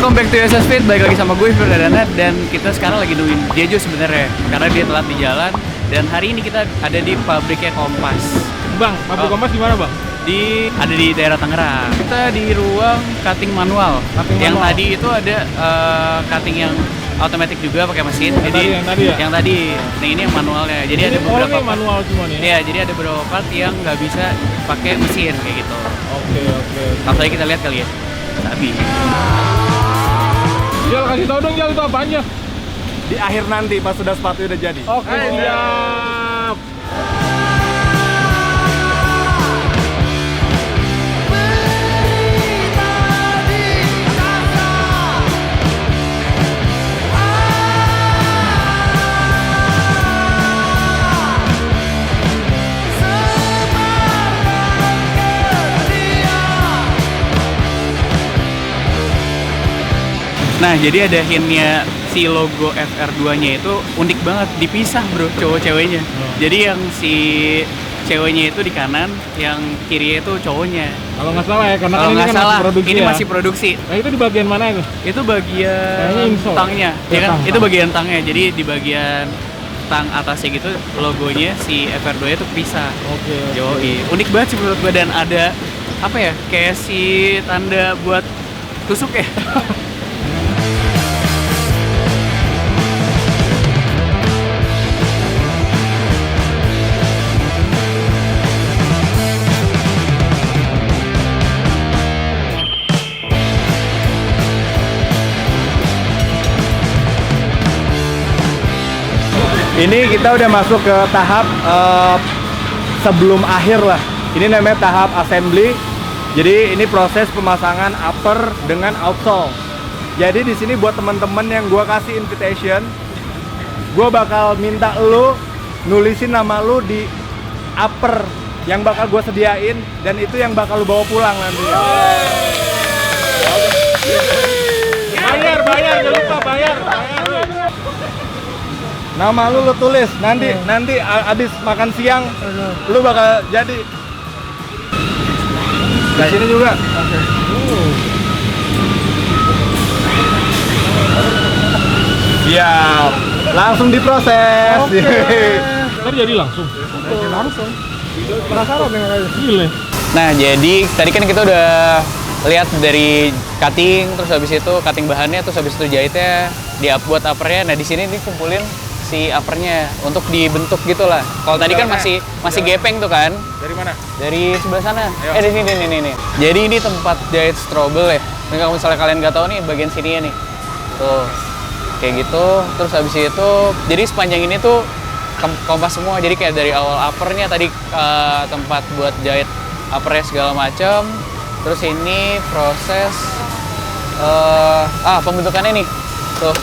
Welcome back to SS Fit, balik lagi sama gue Firdadana. Dan kita sekarang lagi nungguin Jejo sebenarnya karena dia telat di jalan. Dan hari ini kita ada di pabriknya Kompas. Bang, pabrik Kompas di mana bang? Ada di daerah Tangerang. Kita di ruang cutting manual. Yang tadi itu ada cutting yang otomatis juga pakai mesin. Yang tadi ya? Yang tadi. Nah ini yang manualnya. Jadi ada beberapa manual cuma nih. Iya, jadi ada beberapa part yang nggak bisa pakai mesin kayak gitu. Oke. Langsung aja kita lihat kali ya. Sabi. Jal, kasih tau dong Jal, itu apanya? Di akhir nanti pas sudah sepatu udah jadi. Oke, siap. Nah, jadi ada hintnya si logo FR2-nya itu unik banget, dipisah bro, cowok-ceweknya. Jadi yang si ceweknya itu di kanan, yang kirinya itu cowoknya. Kalau nggak salah ya, karena Kalau kan ini nggak kan salah, masih produksi ini ya? masih produksi. Nah itu di bagian mana itu? Itu bagian insole. tangnya, Ya, ya kan? tang. Itu bagian tangnya. Jadi di bagian tang atasnya gitu, logonya si FR2 itu pisah. Oke. Yoi, unik banget sih menurut gue. Dan ada apa ya, kayak si tanda buat tusuk ya. Ini kita udah masuk ke tahap sebelum akhir lah. Ini namanya tahap assembly. Jadi ini proses pemasangan upper dengan outsole. Jadi di sini buat teman-teman yang gua kasih invitation, gua bakal minta lu nulisin nama lu di upper yang bakal gua sediain, dan itu yang bakal lu bawa pulang nanti. Bayar, jangan lupa bayar. Nama lu tulis, nanti abis makan siang lu bakal jadi. Di sini juga. Siap. Langsung diproses. Ntar jadi langsung. Penasaran dengan aja. Gile. Nah, jadi tadi kan kita udah lihat dari cutting, terus habis itu cutting bahannya, terus habis itu jahitnya, buat uppernya. Nah, di sini nih kumpulin si uppernya untuk dibentuk gitulah. Kalau tadi kan masih gepeng tuh kan. Dari mana? Dari sebelah sana. Ayo. Di sini nih. Jadi ini tempat jahit strobel ya. Nah, kalau misalnya kalian nggak tahu nih, bagian sininya nih. Tuh. Kayak gitu. Terus habis itu, jadi sepanjang ini tuh kompas semua. Jadi kayak dari awal uppernya tadi tempat buat jahit uppernya segala macam. Terus ini proses pembentukannya nih. Tuh.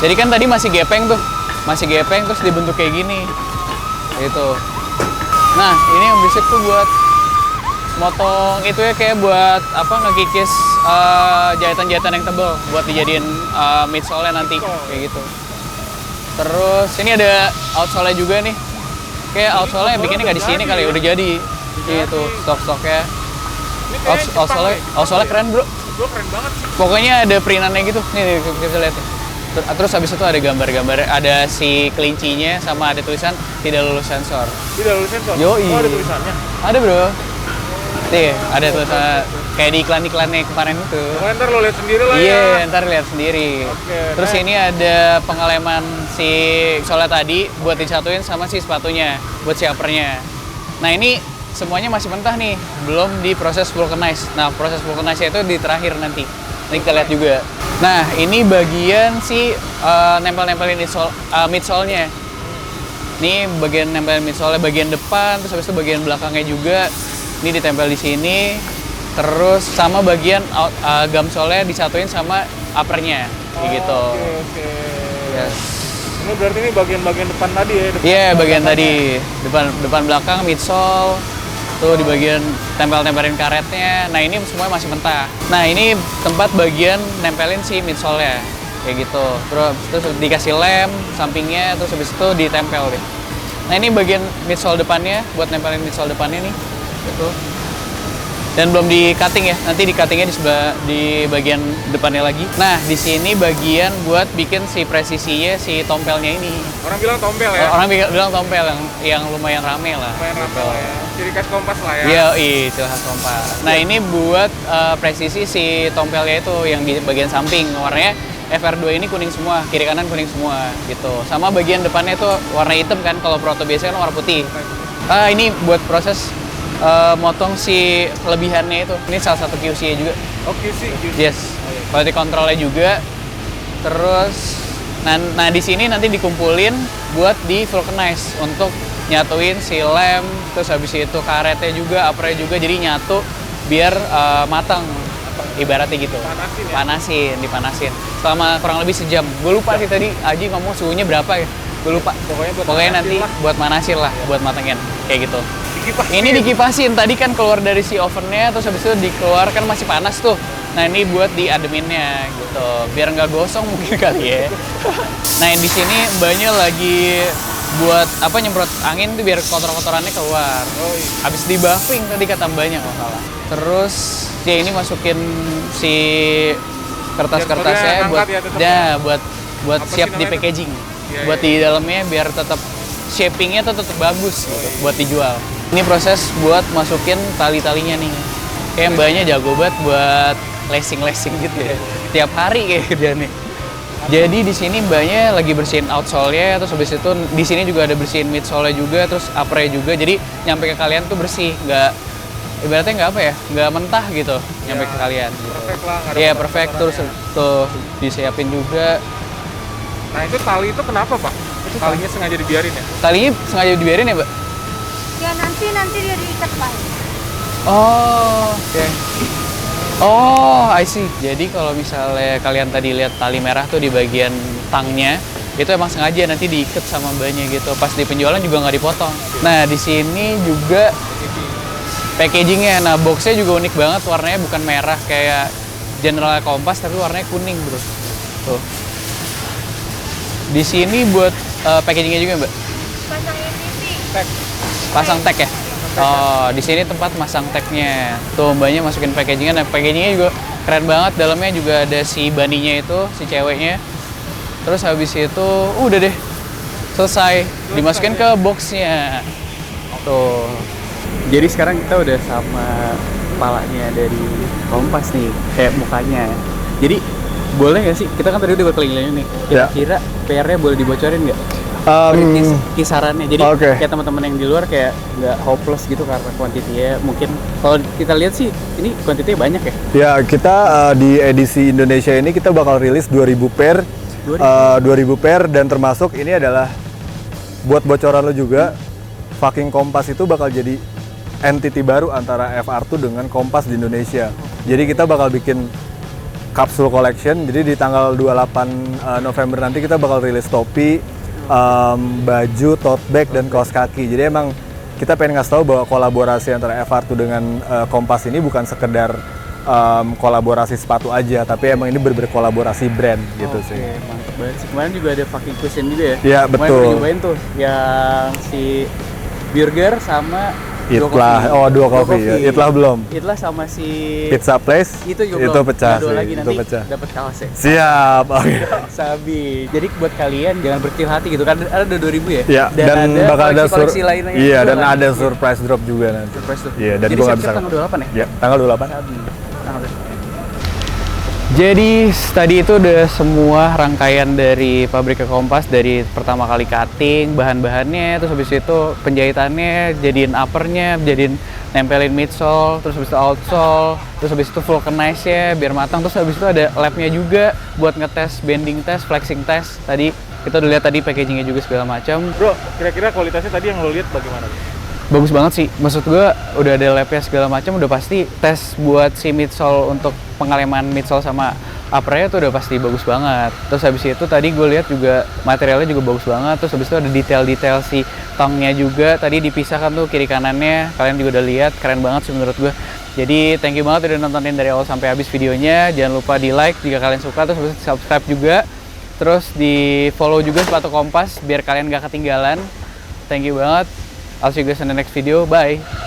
Jadi kan tadi masih gepeng terus dibentuk kayak gini. Gitu. Nah, ini yang basic tuh buat motong itu ya, kayak buat ngekikis jahitan-jahitan yang tebal buat dijadiin midsole-nya nanti kayak gitu. Terus ini ada outsole-nya juga nih. Kayak outsole-nya bikinnya nggak di sini kali, udah jadi. Gitu, stok-stoknya. Outsole keren bro. Keren banget. Pokoknya ada perintannya gitu. Nih bisa lihat. Terus habis itu ada gambar-gambar, ada si kelincinya sama ada tulisan tidak lulus sensor. Tidak lulus sensor? Yoi. Oh ada tulisannya? Ada bro. Nih, ada tulisan kayak di iklan-iklannya kemarin itu. Pokoknya ntar lo lihat sendiri lah ya. Iya, ntar lihat sendiri. Oke, Terus ini ada pengeleman si solnya tadi buat disatuin sama si sepatunya, buat si uppernya. Nah ini semuanya masih mentah nih, belum diproses vulcanize. Nah proses vulcanize itu di terakhir nanti. Ini kita lihat juga. Nah ini bagian si nempel-nempelin midsole-nya. Ini bagian nempelin midsole, bagian depan, terus habis itu bagian belakangnya juga. Ini ditempel di sini. Terus sama bagian gamsole disatuin sama uppernya, kayak gitu. Oke. Yes. Ini berarti ini bagian-bagian depan tadi ya? Iya, bagian tadi. Depan belakang midsole. Tuh di bagian tempelin karetnya. Nah, ini semuanya masih mentah. Nah, ini tempat bagian nempelin si midsole-nya. Kayak gitu. Terus dikasih lem sampingnya, terus habis itu ditempel deh. Nah, ini bagian midsole depannya buat nempelin midsole depannya nih. Gitu. Dan belum di cutting ya, nanti di cuttingnya di bagian depannya lagi. Nah, di sini bagian buat bikin si presisinya, si tompelnya ini. Orang bilang tompel ya. Orang bilang tompel yang lumayan rame lah. Lumayan rame lah ya. Ciri khas Kompas lah ya. Iya, ciri khas Kompas. Nah, ini buat presisi si tompelnya itu yang di bagian samping. Warnanya FR2 ini kuning semua, kiri kanan kuning semua gitu. Sama bagian depannya itu warna hitam kan, kalau Proto biasanya kan warna putih. Ini buat proses motong si kelebihannya itu. Ini salah satu QC-nya juga. Oh, QC. Yes. Quality control-nya juga. Terus nah di sini nanti dikumpulin buat di vulcanize untuk nyatuin si lem, terus habis itu karetnya juga, uppernya juga, jadi nyatu biar matang. Ibaratnya gitu. Dipanasin. Selama kurang lebih sejam. Gue lupa sih tadi Aji ngomong suhunya berapa ya. Gue lupa. Pokoknya nanti buat manasin lah, buat matengin kayak gitu. Ini dikipasin, tadi kan keluar dari si ovennya, terus habis itu dikeluarkan masih panas tuh. Nah ini buat diademinnya gitu, biar nggak gosong mungkin kali ya. Nah di sini mbaknya lagi buat nyemprot angin tuh biar kotor-kotorannya keluar. Habis di buffing tadi kata mbaknya kalau salah. Terus ya ini masukin si kertas-kertasnya buat siap di packaging. Buat di dalamnya biar tetap shapingnya tuh tetap bagus gitu, buat dijual. Ini proses buat masukin tali-talinya nih. Kayak mbaknya jago banget buat lacing-lacing gitu ya. Tiap hari kayak dia nih. Jadi di sini mbaknya lagi bersihin outsole-nya, terus habis itu di sini juga ada bersihin midsole-nya juga, terus upper-nya juga. Jadi nyampe ke kalian tuh bersih, ibaratnya nggak nggak mentah gitu nyampe ke kalian. Gitu. Perfect lah. Iya perfect, terus tuh disiapin juga. Nah itu tali itu kenapa Pak? Talinya sengaja dibiarin ya? Talinya sengaja dibiarin ya Mbak? Ya nanti dia diikat Pak. Oh, oke. Oh, I see. Jadi kalau misalnya kalian tadi lihat tali merah tuh di bagian tangnya, itu emang sengaja nanti diikat sama mbaknya gitu. Pas di penjualan juga nggak dipotong. Nah, di sini juga packagingnya. Nah, boxnya juga unik banget. Warnanya bukan merah kayak General Kompas, tapi warnanya kuning bro. Tuh. Di sini buat packagingnya juga Mbak? Pasang ini sih. Pasang tag ya? Oh, di sini tempat masang tagnya. Tuh mbaknya masukin packagingnya. Nah, packagingnya juga keren banget. Dalamnya juga ada si baninya itu, si ceweknya. Terus habis itu, udah deh, selesai. Dimasukin ke boxnya. Tuh. Jadi sekarang kita udah sama kepalanya dari Kompas nih, kayak mukanya. Jadi boleh nggak sih? Kita kan tadi udah berkeliling-keliling nih. Kira-kira PR-nya boleh dibocorin nggak? Kisarannya, jadi kayak teman-teman yang di luar kayak nggak hopeless gitu karena kuantitinya mungkin kalau kita lihat sih ini kuantitinya banyak ya. Ya kita di edisi Indonesia ini kita bakal rilis 2000 pair, 2000 pair dan termasuk ini adalah buat bocoran lo juga, fucking Kompas itu bakal jadi entity baru antara FR2 dengan Kompas di Indonesia. Jadi kita bakal bikin capsule collection, jadi di tanggal 28 November nanti kita bakal rilis topi, baju, tote bag, dan kaos kaki. Jadi emang kita pengen ngasih tahu bahwa kolaborasi antara FR2 dengan Kompas ini bukan sekedar kolaborasi sepatu aja, tapi emang ini berkolaborasi brand gitu sih. Mantap banget sih. Kemarin juga ada fucking cushion juga ya? Iya betul. Kemarin nyobain tuh yang si burger sama Itlah, Dua kopi. Ya. Itlah belum. Itlah sama si Pizza Place. Itu juga itu pecah sih. Lagi, nanti dapat kaos ya. Siap. Oke. Sabi. Jadi buat kalian jangan berkecil hati gitu kan, ada 2000 ya. Iya. Dan ada bakal ada koleksi lainnya. Iya. Dan ada surprise drop juga nanti. Surprise tuh. Iya. Dan jadi gua nggak bisa. Tanggal 28 ya. Iya. Tanggal 28. Sabi. Jadi tadi itu udah semua rangkaian dari pabrik Kompas, dari pertama kali cutting, bahan-bahannya, terus habis itu penjahitannya, jadiin uppernya, jadiin nempelin midsole, terus habis itu outsole, terus habis itu vulcanize-nya biar matang, terus habis itu ada lab-nya juga buat ngetes bending test, flexing test. Tadi kita udah lihat tadi packaging-nya juga segala macam. Bro, kira-kira kualitasnya tadi yang lo lihat bagaimana? Bagus banget sih, maksud gue udah ada lab-nya segala macam, udah pasti tes buat si midsole untuk pengaleman midsole sama uppernya tuh udah pasti bagus banget. Terus habis itu tadi gue lihat juga materialnya juga bagus banget, terus habis itu ada detail-detail si tongnya juga, tadi dipisahkan tuh kiri kanannya, kalian juga udah lihat, keren banget sih menurut gue. Jadi thank you banget udah nontonin dari awal sampai habis videonya, jangan lupa di like jika kalian suka, terus habis itu subscribe juga, terus di follow juga sepatu Kompas biar kalian gak ketinggalan. Thank you banget. I'll see you guys in the next video. Bye.